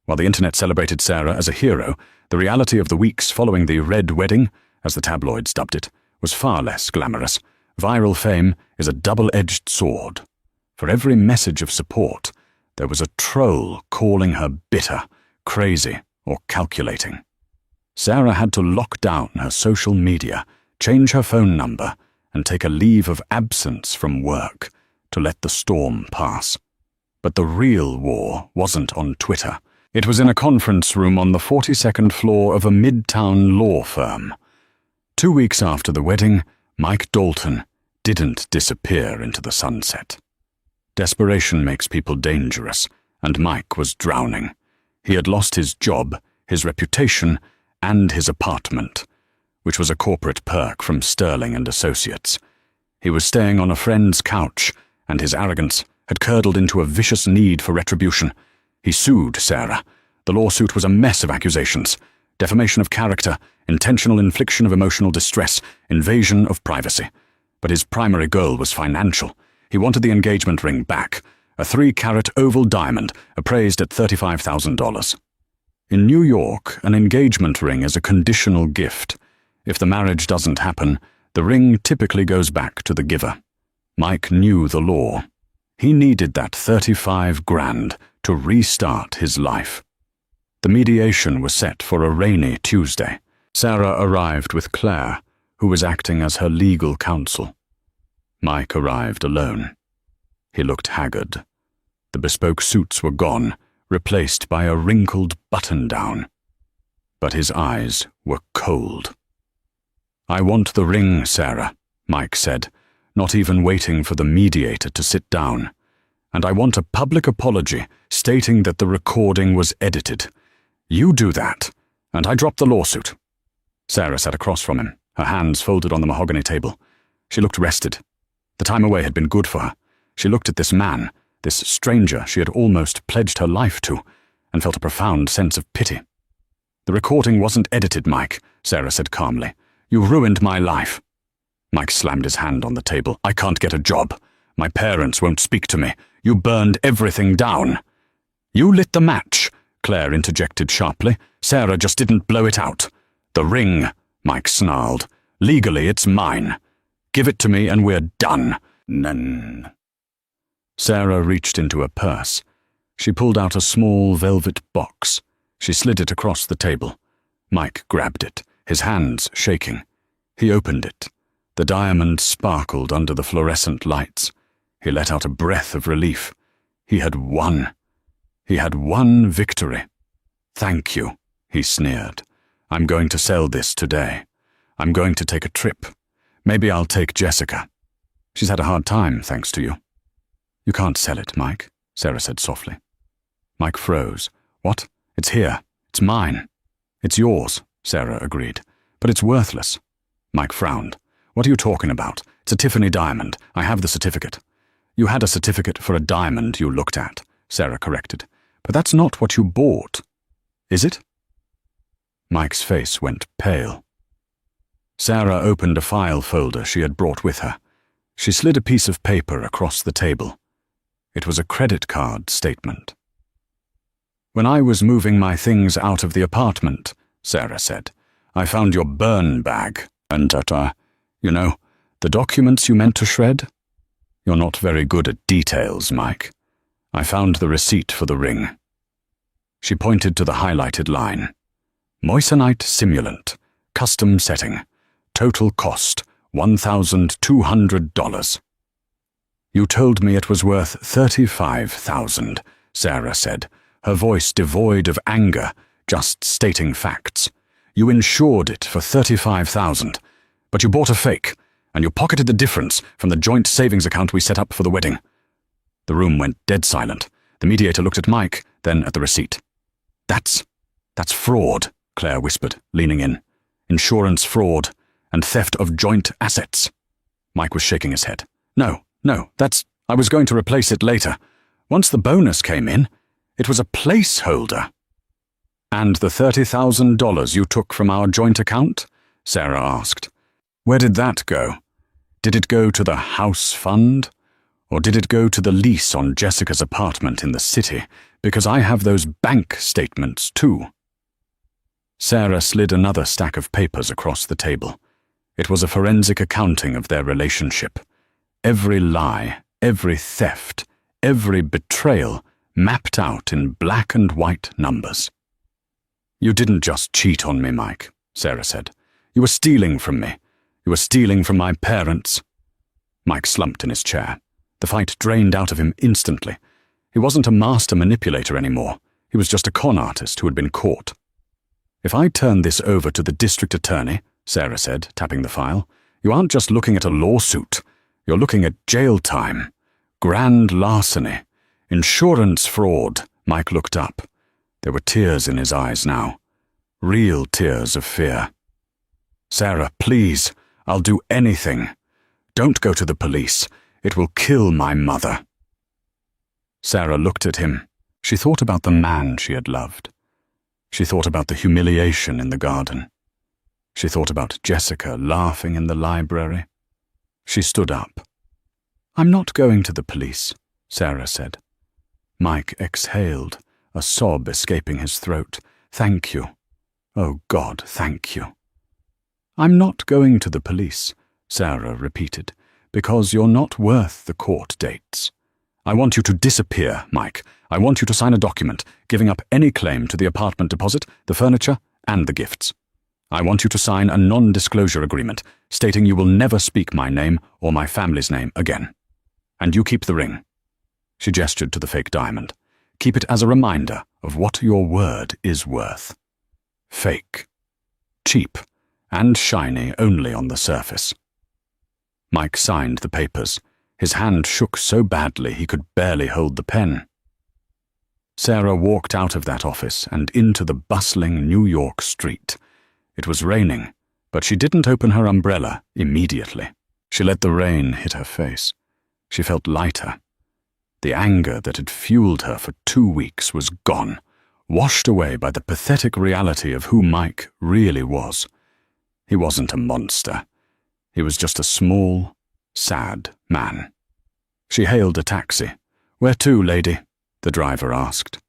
While the internet celebrated Sarah as a hero, the reality of the weeks following the Red Wedding, as the tabloids dubbed it, was far less glamorous. Viral fame is a double-edged sword. For every message of support, there was a troll calling her bitter, crazy, or calculating. Sarah had to lock down her social media, change her phone number, and take a leave of absence from work to let the storm pass. But the real war wasn't on Twitter. It was in a conference room on the 42nd floor of a midtown law firm. 2 weeks after the wedding, Mike Dalton didn't disappear into the sunset. Desperation makes people dangerous, and Mike was drowning. He had lost his job, his reputation, and his apartment, which was a corporate perk from Sterling and Associates. He was staying on a friend's couch, and his arrogance had curdled into a vicious need for retribution. He sued Sarah. The lawsuit was a mess of accusations: defamation of character, intentional infliction of emotional distress, invasion of privacy. But his primary goal was financial. He wanted the engagement ring back, a 3-carat oval diamond appraised at $35,000. In New York, an engagement ring is a conditional gift. If the marriage doesn't happen, the ring typically goes back to the giver. Mike knew the law. He needed that $35,000 to restart his life. The mediation was set for a rainy Tuesday. Sarah arrived with Claire, who was acting as her legal counsel. Mike arrived alone. He looked haggard. The bespoke suits were gone, replaced by a wrinkled button-down. But his eyes were cold. "I want the ring, Sarah," Mike said, not even waiting for the mediator to sit down. "And I want a public apology stating that the recording was edited. You do that, and I drop the lawsuit." Sarah sat across from him, her hands folded on the mahogany table. She looked rested. The time away had been good for her. She looked at this man, this stranger she had almost pledged her life to, and felt a profound sense of pity. "The recording wasn't edited, Mike," Sarah said calmly. "You ruined my life." Mike slammed his hand on the table. "I can't get a job. My parents won't speak to me. You burned everything down." "You lit the match," Claire interjected sharply. "Sarah just didn't blow it out." "The ring," Mike snarled. "Legally, it's mine. Give it to me and we're done." "None." Sarah reached into her purse. She pulled out a small velvet box. She slid it across the table. Mike grabbed it, his hands shaking. He opened it. The diamond sparkled under the fluorescent lights. He let out a breath of relief. He had won. He had won victory. "Thank you," he sneered. "I'm going to sell this today. I'm going to take a trip. Maybe I'll take Jessica. She's had a hard time, thanks to you." "You can't sell it, Mike," Sarah said softly. Mike froze. "What? It's here. It's mine." "It's yours," Sarah agreed. "But it's worthless." Mike frowned. "What are you talking about? It's a Tiffany diamond. I have the certificate." "You had a certificate for a diamond you looked at," Sarah corrected. "But that's not what you bought. Is it?" Mike's face went pale. Sarah opened a file folder she had brought with her. She slid a piece of paper across the table. It was a credit card statement. "When I was moving my things out of the apartment," Sarah said, "I found your burn bag, and you know, the documents you meant to shred? You're not very good at details, Mike. I found the receipt for the ring." She pointed to the highlighted line. "Moissanite simulant, custom setting, total cost $1,200. "You told me it was worth $35,000, Sarah said, her voice devoid of anger, just stating facts. "You insured it for $35,000, but you bought a fake, and you pocketed the difference from the joint savings account we set up for the wedding." The room went dead silent. The mediator looked at Mike, then at the receipt. That's fraud," Claire whispered, leaning in. "Insurance fraud and theft of joint assets." Mike was shaking his head. No, I was going to replace it later. Once the bonus came in, it was a placeholder." "And the $30,000 you took from our joint account?" Sarah asked. "Where did that go? Did it go to the house fund? Or did it go to the lease on Jessica's apartment in the city? Because I have those bank statements too." Sarah slid another stack of papers across the table. It was a forensic accounting of their relationship. Every lie, every theft, every betrayal mapped out in black and white numbers. "You didn't just cheat on me, Mike," Sarah said. "You were stealing from me. You were stealing from my parents." Mike slumped in his chair. The fight drained out of him instantly. He wasn't a master manipulator anymore. He was just a con artist who had been caught. "If I turn this over to the district attorney," Sarah said, tapping the file, "you aren't just looking at a lawsuit. You're looking at jail time. Grand larceny. Insurance fraud." Mike looked up. There were tears in his eyes now. real tears of fear. "Sarah, please, I'll do anything. Don't go to the police. It will kill my mother." Sarah looked at him. She thought about the man she had loved. She thought about the humiliation in the garden. She thought about Jessica laughing in the library. She stood up. "I'm not going to the police," Sarah said. Mike exhaled, a sob escaping his throat. "Thank you. Oh God, thank you." "I'm not going to the police," Sarah repeated, "because you're not worth the court dates. I want you to disappear, Mike. I want you to sign a document giving up any claim to the apartment deposit, the furniture, and the gifts. I want you to sign a non-disclosure agreement stating you will never speak my name or my family's name again. And you keep the ring." She gestured to the fake diamond. "Keep it as a reminder of what your word is worth. Fake. Cheap. And shiny only on the surface." Mike signed the papers. His hand shook so badly he could barely hold the pen. Sarah walked out of that office and into the bustling New York street. It was raining, but she didn't open her umbrella immediately. She let the rain hit her face. She felt lighter. The anger that had fueled her for 2 weeks was gone, washed away by the pathetic reality of who Mike really was. He wasn't a monster. He was just a small, sad man. She hailed a taxi. "Where to, lady?" the driver asked.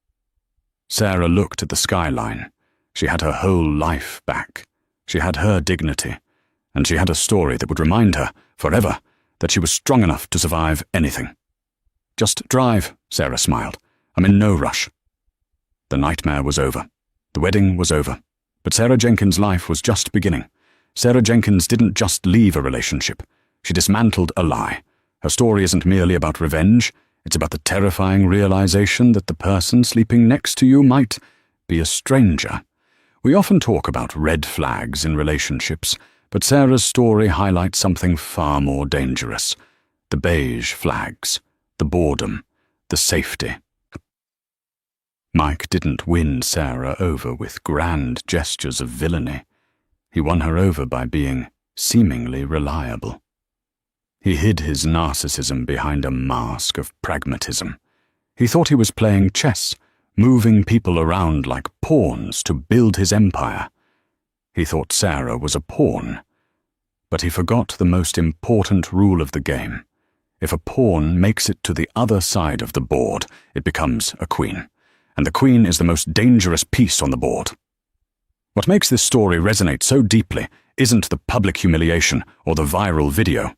Sarah looked at the skyline. She had her whole life back. She had her dignity, and she had a story that would remind her, forever, that she was strong enough to survive anything. "Just drive," Sarah smiled. "I'm in no rush." The nightmare was over. The wedding was over. But Sarah Jenkins' life was just beginning. Sarah Jenkins didn't just leave a relationship. She dismantled a lie. Her story isn't merely about revenge. It's about the terrifying realization that the person sleeping next to you might be a stranger. We often talk about red flags in relationships, but Sarah's story highlights something far more dangerous. The beige flags, the boredom, the safety. Mike didn't win Sarah over with grand gestures of villainy. He won her over by being seemingly reliable. He hid his narcissism behind a mask of pragmatism. He thought he was playing chess, moving people around like pawns to build his empire. He thought Sarah was a pawn. But he forgot the most important rule of the game. If a pawn makes it to the other side of the board, it becomes a queen. And the queen is the most dangerous piece on the board. What makes this story resonate so deeply isn't the public humiliation or the viral video.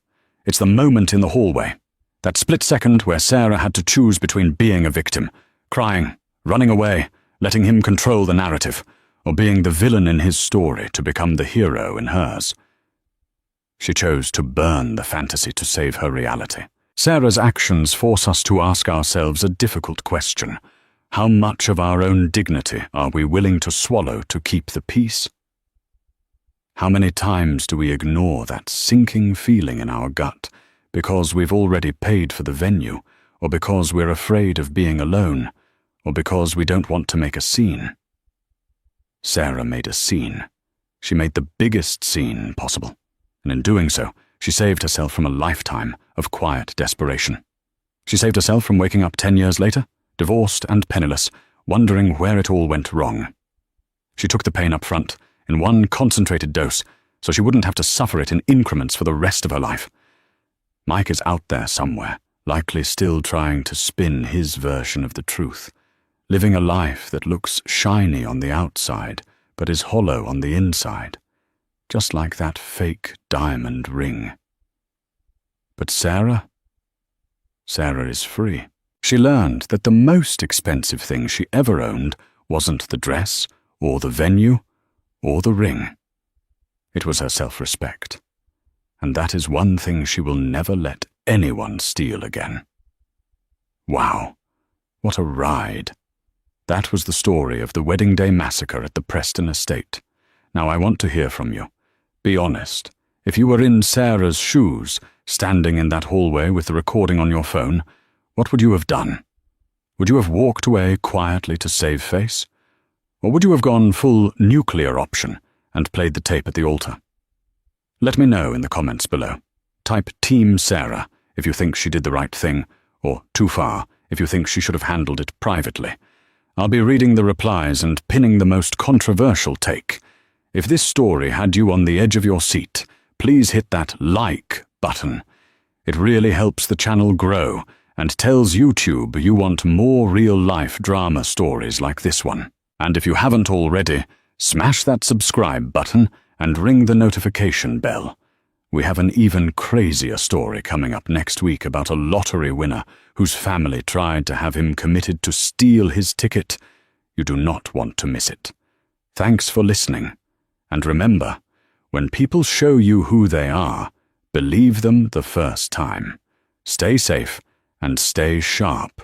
It's the moment in the hallway. That split second where Sarah had to choose between being a victim, crying, running away, letting him control the narrative, or being the villain in his story to become the hero in hers. She chose to burn the fantasy to save her reality. Sarah's actions force us to ask ourselves a difficult question. How much of our own dignity are we willing to swallow to keep the peace? How many times do we ignore that sinking feeling in our gut because we've already paid for the venue, or because we're afraid of being alone, or because we don't want to make a scene? Sarah made a scene. She made the biggest scene possible, and in doing so, she saved herself from a lifetime of quiet desperation. She saved herself from waking up 10 years later, divorced and penniless, wondering where it all went wrong. She took the pain up front, in one concentrated dose, so she wouldn't have to suffer it in increments for the rest of her life. Mike is out there somewhere, likely still trying to spin his version of the truth, living a life that looks shiny on the outside, but is hollow on the inside, just like that fake diamond ring. But Sarah is free. She learned that the most expensive thing she ever owned wasn't the dress, or the venue, or the ring. It was her self-respect. And that is one thing she will never let anyone steal again. Wow, what a ride. That was the story of the wedding day massacre at the Preston estate. Now I want to hear from you. Be honest. If you were in Sarah's shoes, standing in that hallway with the recording on your phone, what would you have done? Would you have walked away quietly to save face? Or would you have gone full nuclear option and played the tape at the altar? Let me know in the comments below. Type Team Sarah if you think she did the right thing, or Too Far if you think she should have handled it privately. I'll be reading the replies and pinning the most controversial take. If this story had you on the edge of your seat, please hit that like button. It really helps the channel grow and tells YouTube you want more real-life drama stories like this one. And if you haven't already, smash that subscribe button and ring the notification bell. We have an even crazier story coming up next week about a lottery winner whose family tried to have him committed to steal his ticket. You do not want to miss it. Thanks for listening. And remember, when people show you who they are, believe them the first time. Stay safe and stay sharp.